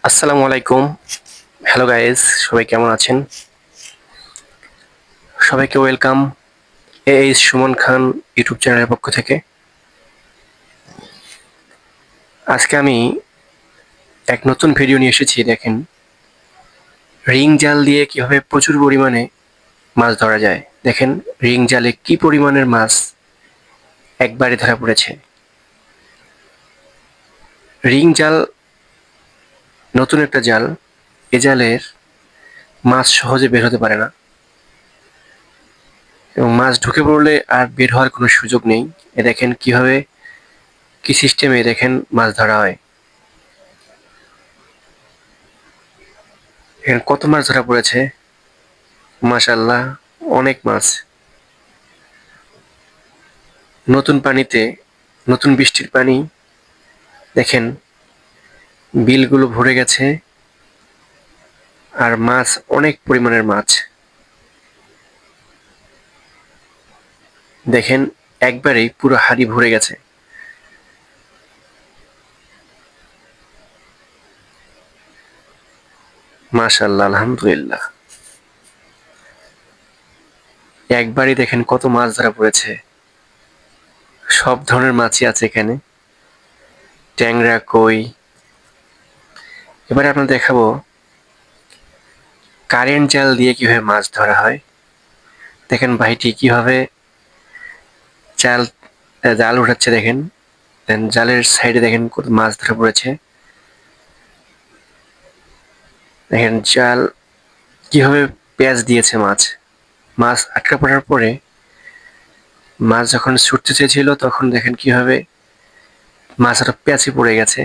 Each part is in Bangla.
আসসালামু আলাইকুম। হ্যালো গাইস, সবাই কেমন আছেন? সবাইকে ওয়েলকাম সুমন খান ইউটিউব চ্যানেলের পক্ষ থেকে। আজকে আমি এক নতুন ভিডিও নিয়ে এসেছি। দেখেন, রিং জাল দিয়ে কিভাবে প্রচুর পরিমাণে মাছ ধরা যায়। দেখেন, রিং জালে কি পরিমাণের মাছ একবারে ধরা পড়েছে। রিং জাল নতুন একটা জাল। এ জালের মাছ সহজে বের হতে পারে না এবং মাছ ঢুকে পড়লে আর বের হওয়ার কোনো সুযোগ নেই। দেখেন কিভাবে, কি সিস্টেমে দেখেন মাছ ধরা হয়। এখানে কত মাছ ধরা পড়েছে, মাশাআল্লাহ, অনেক মাছ। নতুন পানিতে, নতুন বৃষ্টির পানি, দেখেন বিলগুলো ভরে গেছে আর মাছ, অনেক পরিমাণের মাছ। দেখেন একবারেই পুরো হাড়ি ভরে গেছে। মাশাআল্লাহ, আলহামদুলিল্লাহ। একবারই দেখেন কত মাছ ধরা পড়েছে। সব ধরনের মাছই আছে এখানে, ট্যাংরা, কই। এবারে আপনাদের দেখাবো কারেন্ট জাল দিয়ে কিভাবে মাছ ধরা হয়। দেখেন ভাইটি কিভাবে জাল জাল উঠাচ্ছে। দেখেন জালের সাইডে দেখেন কত মাছ ধরা পড়েছে। দেখেন জাল কিভাবে প্যাঁচ দিয়েছে। মাছ মাছ আটকা পড়ার পরে মাছ যখন ছুটতে চেয়েছিল তখন দেখেন কিভাবে মাছটা প্যাঁচে পড়ে গেছে।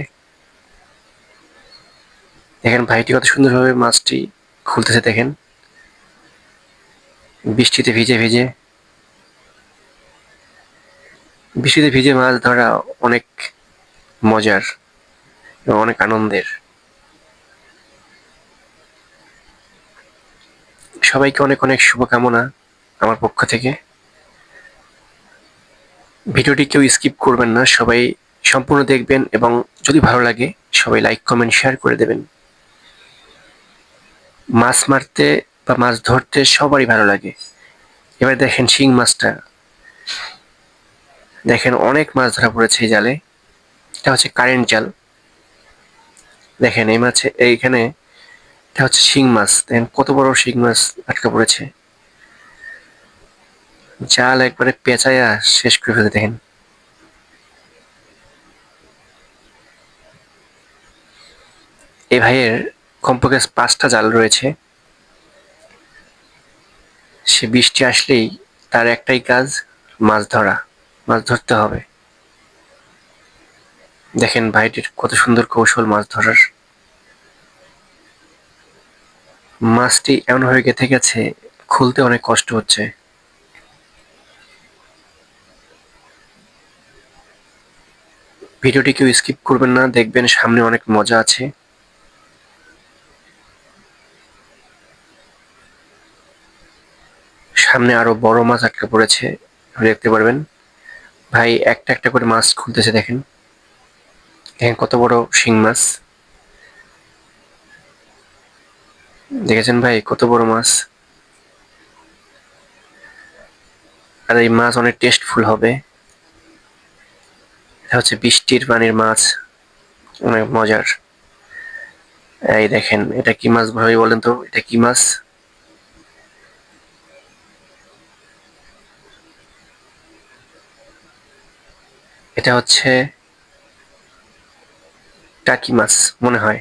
দেখেন ভাইটি কত সুন্দরভাবে মাছটি খুলতেছে। দেখেন বৃষ্টিতে ভিজে ভিজে, বৃষ্টিতে ভিজে মাছ ধরা অনেক মজার এবং অনেক আনন্দের। সবাইকে অনেক অনেক শুভকামনা আমার পক্ষ থেকে। ভিডিওটি কেউ স্কিপ করবেন না, সবাই সম্পূর্ণ দেখবেন এবং যদি ভালো লাগে সবাই লাইক, কমেন্ট, শেয়ার করে দেবেন। মাছ মারতে বা মাছ ধরতে সবারই ভালো লাগে। এবার দেখেন শিং মাছটা, দেখেন অনেক মাছ ধরা পড়েছে এই জালে। এটা হচ্ছে কারেন্ট জাল। দেখেন এই মাছে, এইখানে এটা হচ্ছে শিং মাছ। দেখেন কত বড় শিং মাছ আটকা পড়েছে। জাল একবারে পেঁচাইয়া শেষ করে ফেলে। দেখেন এই ভাইয়ের কমপক্ষে 5টা জাল রয়েছে। সে বৃষ্টি আসলেই তার একটাই কাজ, মাছ ধরা, মাছ ধরতে হবে। দেখেন ভাইটির কত সুন্দর কৌশল মাছ ধরার। মাছটি এমনভাবে গেঁথে গেছে, খুলতে অনেক কষ্ট হচ্ছে। ভিডিওটি কেউ স্কিপ করবেন না, দেখবেন সামনে অনেক মজা আছে। সামনে আরো বড় মাছ আটকা পড়েছে, দেখতে পারবেন। ভাই একটা একটা করে মাছ খুলতেছে। দেখেন, দেখেন কত বড় শিং মাছ। দেখেছেন ভাই কত বড় মাছ। আর এই মাছ অনেক টেস্টফুল হবে। এটা হচ্ছে বৃষ্টির পানির মাছ, অনেক মজার। এই দেখেন এটা কি মাছ ভাই বলেন তো, এটা কি মাছ? এটা হচ্ছে টাকি মাছ মনে হয়।